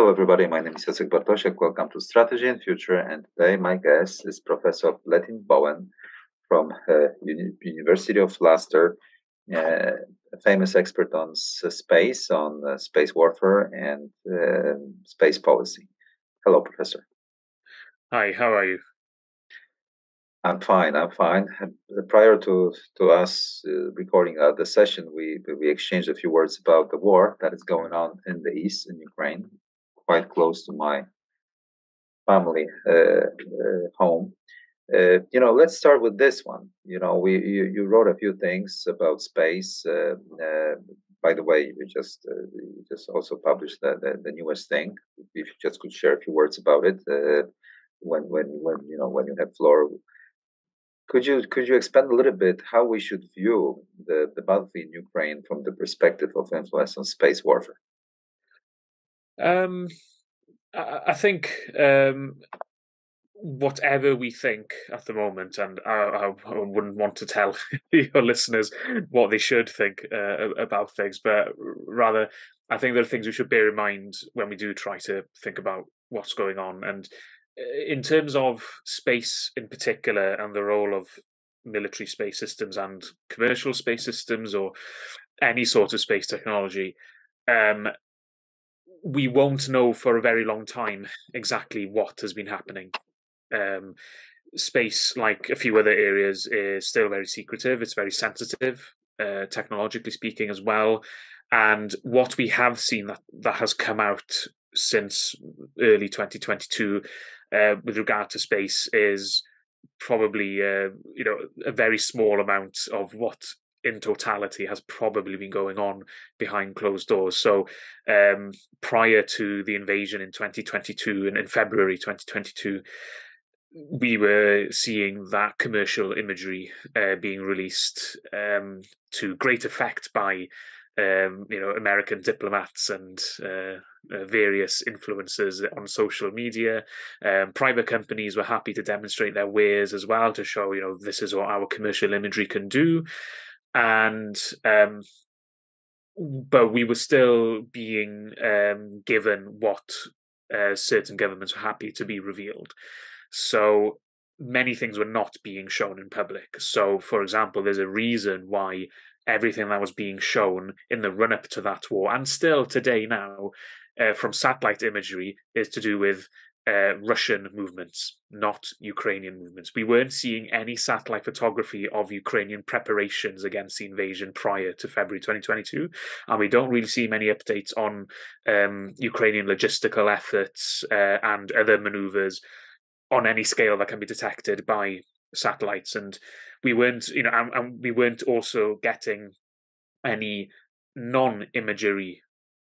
Hello, everybody. My name is Jacek Bartosiak. Welcome to Strategy and Future. And today, my guest is Professor Bleddyn Bowen from University of Leicester, a famous expert on space, on space warfare, and space policy. Hello, Professor. Hi, how are you? I'm fine. Prior to us recording the session, we exchanged a few words about the war that is going on in the east, in Ukraine, quite close to my family home. Let's start with this one. You wrote a few things about space. By the way, you just also published the newest thing. If you just could share a few words about it, when you have floor. Could you expand a little bit how we should view the battle in Ukraine from the perspective of influence on space warfare? I think whatever we think at the moment, and I wouldn't want to tell your listeners what they should think about things, but rather, I think there are things we should bear in mind when we do try to think about what's going on. And in terms of space in particular, and the role of military space systems and commercial space systems, or any sort of space technology, we won't know for a very long time exactly what has been happening. Space, like a few other areas, is still very secretive. It's very sensitive, technologically speaking, as well. And what we have seen that has come out since early 2022 with regard to space is probably a very small amount of what in totality has probably been going on behind closed doors. So prior to the invasion in 2022 and in February 2022, we were seeing that commercial imagery being released to great effect by American diplomats and various influencers on social media. Private companies were happy to demonstrate their wares as well, to show, this is what our commercial imagery can do. And but we were still being given what certain governments were happy to be revealed. So many things were not being shown in public. So, for example, there's a reason why everything that was being shown in the run-up to that war, and still today now, from satellite imagery, is to do with Russian movements, not Ukrainian movements. We weren't seeing any satellite photography of Ukrainian preparations against the invasion prior to February 2022, and we don't really see many updates on Ukrainian logistical efforts and other maneuvers on any scale that can be detected by satellites. And we weren't, and we weren't also getting any non-imagery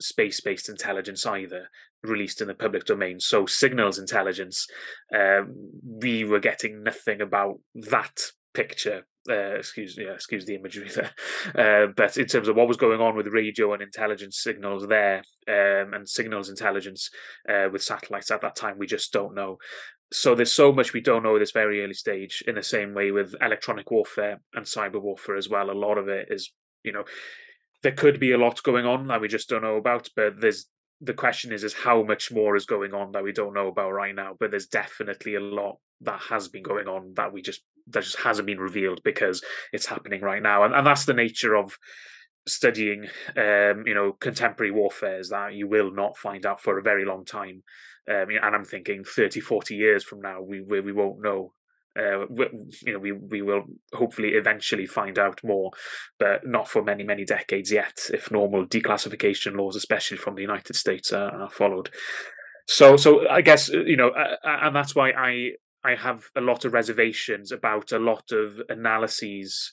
space-based intelligence either released in the public domain. So signals intelligence, we were getting nothing about that picture. Excuse the imagery there. But in terms of what was going on with radio and intelligence signals there, and signals intelligence with satellites at that time, we just don't know. So there's so much we don't know at this very early stage, in the same way with electronic warfare and cyber warfare as well. A lot of it is, there could be a lot going on that we just don't know about, but the question is how much more is going on that we don't know about right now. But there's definitely a lot that has been going on that just hasn't been revealed because it's happening right now. And that's the nature of studying contemporary warfare, is that you will not find out for a very long time. And I'm thinking 30, 40 years from now, we won't know. We will hopefully eventually find out more, but not for many, many decades yet, if normal declassification laws, especially from the United States, are followed. So I guess, and that's why I have a lot of reservations about a lot of analyses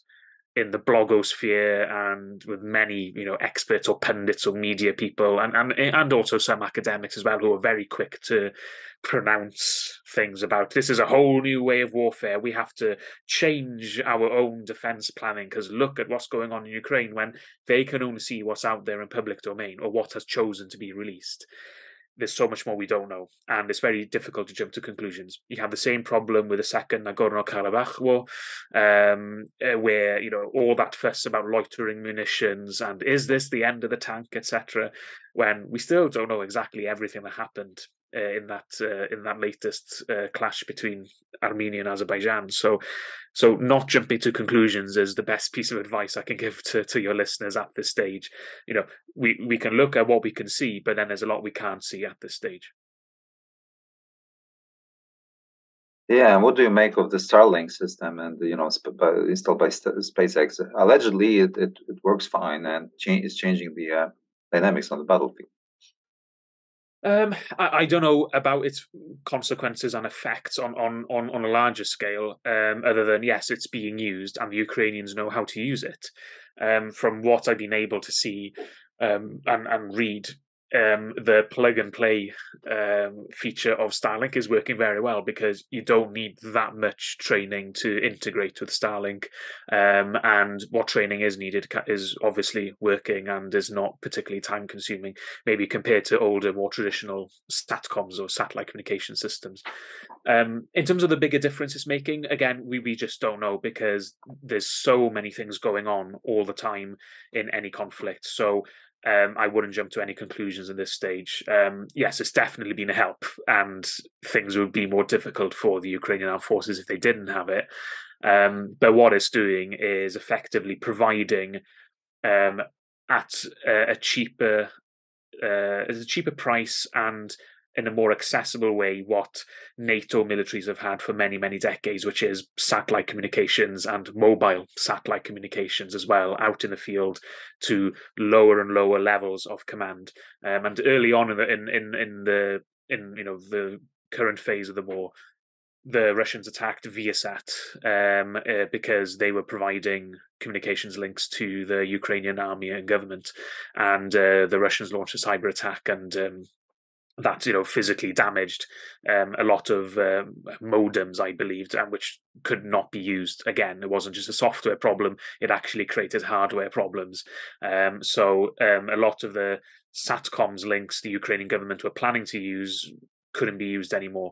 in the blogosphere and with many, experts or pundits or media people, and also some academics as well, who are very quick to pronounce things about this is a whole new way of warfare. We have to change our own defense planning because look at what's going on in Ukraine, when they can only see what's out there in public domain or what has chosen to be released. There's so much more we don't know, and it's very difficult to jump to conclusions. You have the same problem with the second Nagorno-Karabakh war, where all that fuss about loitering munitions and is this the end of the tank, etc. when we still don't know exactly everything that happened in that latest clash between Armenia and Azerbaijan. So not jumping to conclusions is the best piece of advice I can give to your listeners at this stage. We can look at what we can see, but then there's a lot we can't see at this stage. Yeah, and what do you make of the Starlink system and installed by SpaceX? Allegedly, it works fine and is changing the dynamics on the battlefield. I don't know about its consequences and effects on a larger scale, other than, yes, it's being used and the Ukrainians know how to use it. From what I've been able to see and read, the plug and play feature of Starlink is working very well because you don't need that much training to integrate with Starlink. And what training is needed is obviously working and is not particularly time consuming, maybe compared to older, more traditional SATCOMs or satellite communication systems. In terms of the bigger difference it's making, again, we just don't know because there's so many things going on all the time in any conflict. So I wouldn't jump to any conclusions at this stage. Yes, it's definitely been a help, and things would be more difficult for the Ukrainian armed forces if they didn't have it. But what it's doing is effectively providing at a cheaper price and in a more accessible way what NATO militaries have had for many, many decades, which is satellite communications and mobile satellite communications as well, out in the field to lower and lower levels of command. And early on in the current phase of the war, the Russians attacked Viasat because they were providing communications links to the Ukrainian army and government, and the Russians launched a cyber attack, and that physically damaged a lot of modems, I believed, and which could not be used again. It wasn't just a software problem; it actually created hardware problems. So a lot of the SATCOMs links the Ukrainian government were planning to use couldn't be used anymore.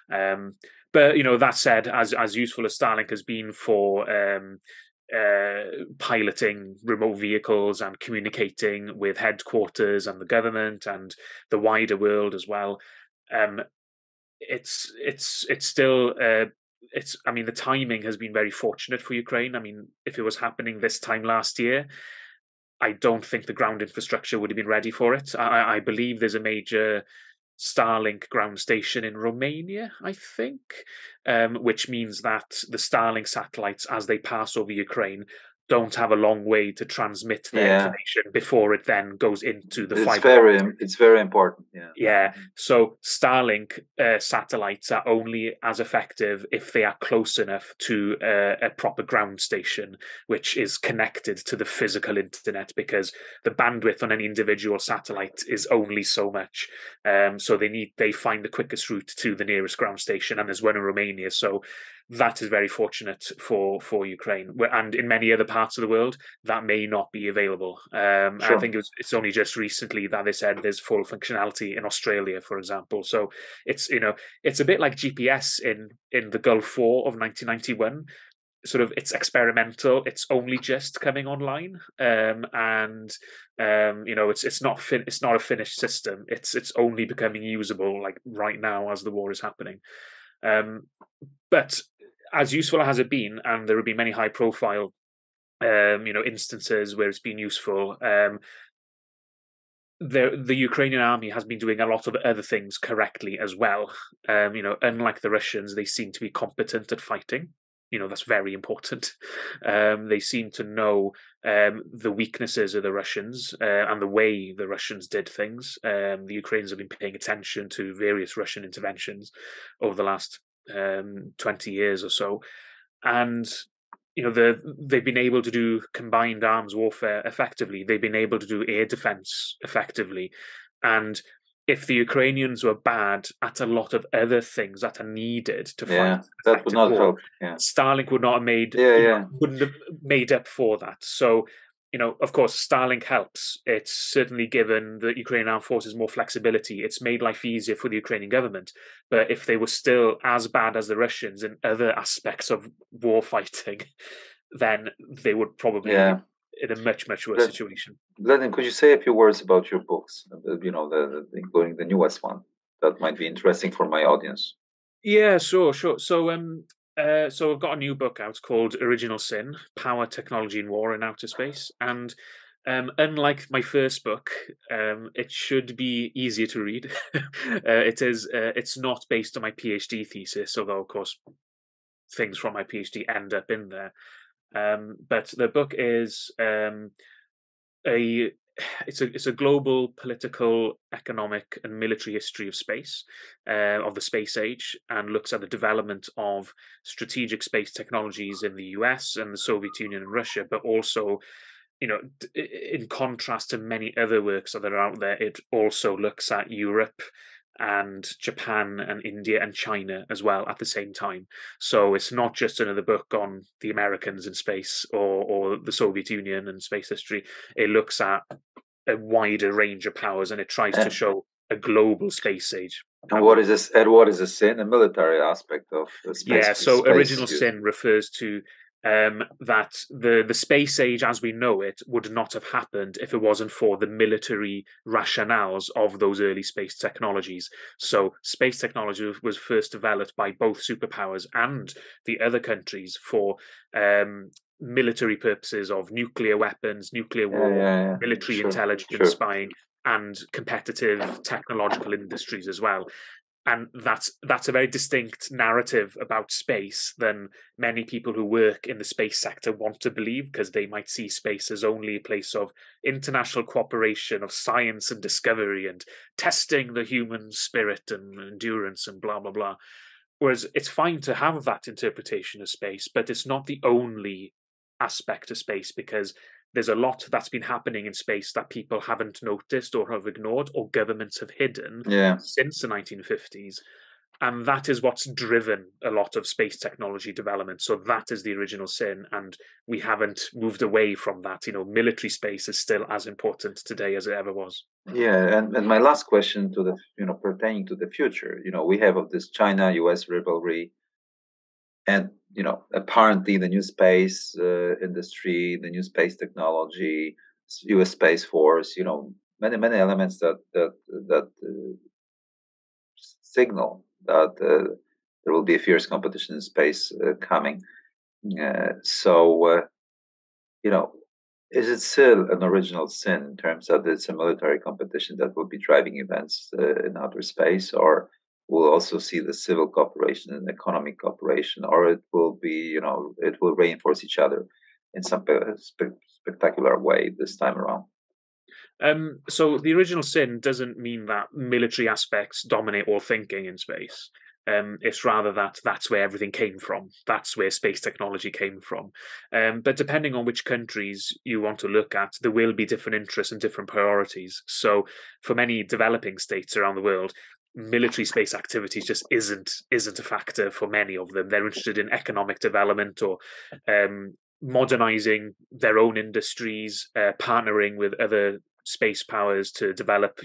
But that said, as useful as Starlink has been for piloting remote vehicles and communicating with headquarters and the government and the wider world as well, it's still I mean, the timing has been very fortunate for Ukraine. I mean, if it was happening this time last year, I don't think the ground infrastructure would have been ready for it. I believe there's a major Starlink ground station in Romania, I think, which means that the Starlink satellites, as they pass over Ukraine, don't have a long way to transmit their information before it then goes into the fiber. It's very important. Yeah. So Starlink satellites are only as effective if they are close enough to a proper ground station, which is connected to the physical internet, because the bandwidth on any individual satellite is only so much. So they find the quickest route to the nearest ground station, and there's one in Romania. So that is very fortunate for Ukraine, and in many other parts of the world that may not be available. Sure. I think it's only just recently that they said there's full functionality in Australia, for example. So it's it's a bit like GPS in the Gulf War of 1991. Sort of, it's experimental. It's only just coming online, and it's not a finished system. It's only becoming usable like right now as the war is happening. But as useful as it been, and there have been many high-profile, instances where it's been useful. The Ukrainian army has been doing a lot of other things correctly as well. Unlike the Russians, they seem to be competent at fighting. That's very important. They seem to know the weaknesses of the Russians and the way the Russians did things. The Ukrainians have been paying attention to various Russian interventions over the last 20 years or so, and they've been able to do combined arms warfare effectively. They've been able to do air defense effectively, and if the Ukrainians were bad at a lot of other things that are needed to fight, that would not help. Starlink would not have made wouldn't have made up for that. So, of course, Starlink helps. It's certainly given the Ukrainian armed forces more flexibility. It's made life easier for the Ukrainian government. But if they were still as bad as the Russians in other aspects of war fighting, then they would probably in a much worse situation. Bleddyn, could you say a few words about your books? Including the newest one that might be interesting for my audience. Yeah, sure. So I've got a new book out called Original Sin: Power, Technology, and War in Outer Space. And unlike my first book, it should be easier to read. It is. It's not based on my PhD thesis, although of course things from my PhD end up in there. But the book is a it's a global political, economic, and military history of space, of the space age, and looks at the development of strategic space technologies in the US and the Soviet Union and Russia, but also, in contrast to many other works that are out there, it also looks at Europe and Japan and India and China as well at the same time. So it's not just another book on the Americans in space or the Soviet Union and space history. It looks at a wider range of powers, and it tries to And, show a global space age. and what is this? And what is the sin? A military aspect of Yeah, so space original use. sin refers to that the space age as we know it would not have happened if it wasn't for the military rationales of those early space technologies. So space technology was first developed by both superpowers and the other countries for military purposes of nuclear weapons, nuclear war, Yeah. military Sure, intelligence sure. spying, and competitive technological industries as well. And that's a very distinct narrative about space than many people who work in the space sector want to believe, because they might see space as only a place of international cooperation, of science and discovery and testing the human spirit and endurance and blah blah blah. Whereas it's fine to have that interpretation of space, but it's not the only aspect of space, because there's a lot that's been happening in space that people haven't noticed or have ignored or governments have hidden Yeah. since the 1950s. And that is what's driven a lot of space technology development. So that is the original sin. And we haven't moved away from that. Military space is still as important today as it ever was. Yeah, and my last question to the pertaining to the future, we have of this China-US rivalry, and apparently the new space industry, the new space technology, U.S. Space Force, many elements that signal that there will be a fierce competition in space coming. So you know, is it still an original sin in terms that it's a military competition that will be driving events in outer space, or we'll also see the civil cooperation and economic cooperation, or it will be, it will reinforce each other in some spectacular way this time around? So the original sin doesn't mean that military aspects dominate all thinking in space. It's rather that that's where everything came from. That's where space technology came from. But depending on which countries you want to look at, there will be different interests and different priorities. So for many developing states around the world, military space activities just isn't a factor for many of them. They're interested in economic development or modernizing their own industries, partnering with other space powers to develop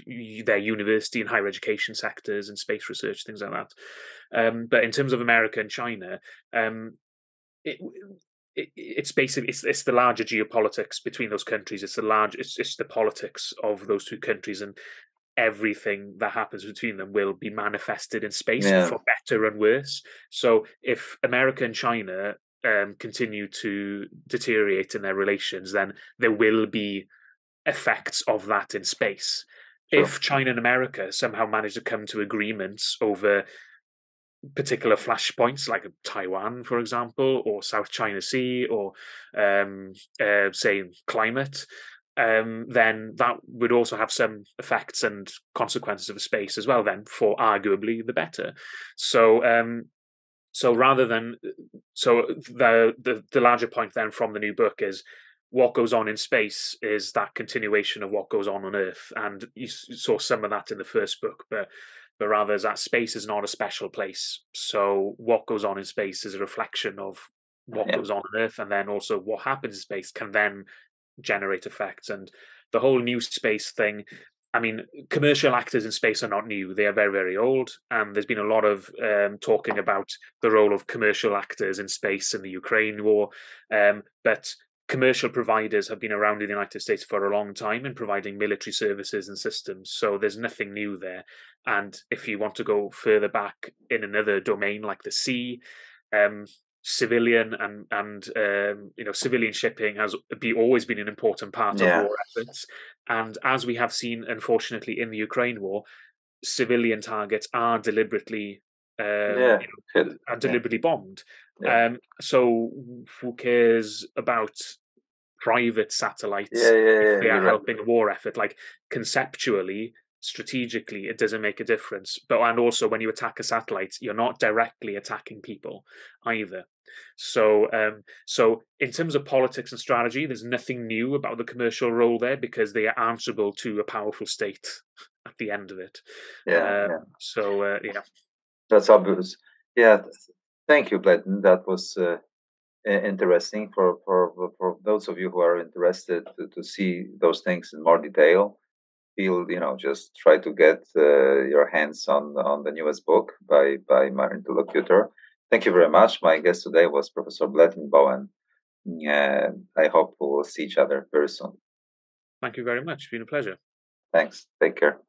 their university and higher education sectors and space research, things like that. But in terms of America and China, it, it's basically it's the larger geopolitics between those countries. It's the politics of those two countries, and everything that happens between them will be manifested in space Yeah, for better and worse. So if America and China continue to deteriorate in their relations, then there will be effects of that in space. sure. If China and America somehow manage to come to agreements over particular flashpoints, like Taiwan, for example, or South China Sea, or say climate, then that would also have some effects and consequences of space as well. Then, for arguably the better. So rather than the larger point then from the new book is what goes on in space is that continuation of what goes on Earth, and you saw some of that in the first book, but rather is that space is not a special place. So what goes on in space is a reflection of what Yeah, goes on Earth, and then also what happens in space can then generate effects. And the whole new space thing, I mean, commercial actors in space are not new. They are very, very old. And there's been a lot of talking about the role of commercial actors in space in the Ukraine war. But commercial providers have been around in the United States for a long time in providing military services and systems, so there's nothing new there. And if you want to go further back in another domain like the sea, civilian and civilian shipping has always been an important part of Yeah. war efforts. And as we have seen, unfortunately, in the Ukraine war, civilian targets are deliberately Yeah. Good. Yeah. bombed. Yeah. So who cares about private Yeah. satellites Yeah. if Yeah. they are You're right. helping a war effort? Like, conceptually, strategically, it doesn't make a difference. But and also, when you attack a satellite, you're not directly attacking people either. So in terms of politics and strategy, there's nothing new about the commercial role there because they are answerable to a powerful state at the end of it. Yeah. Yeah. Yeah. That's obvious. Yeah. Thank you, Bleddyn. That was interesting for those of you who are interested to see those things in more detail. Feel, just try to get your hands on the newest book by my interlocutor. Thank you very much. My guest today was Professor Bleddyn Bowen. I hope we will see each other very soon. Thank you very much. It's been a pleasure. Thanks. Take care.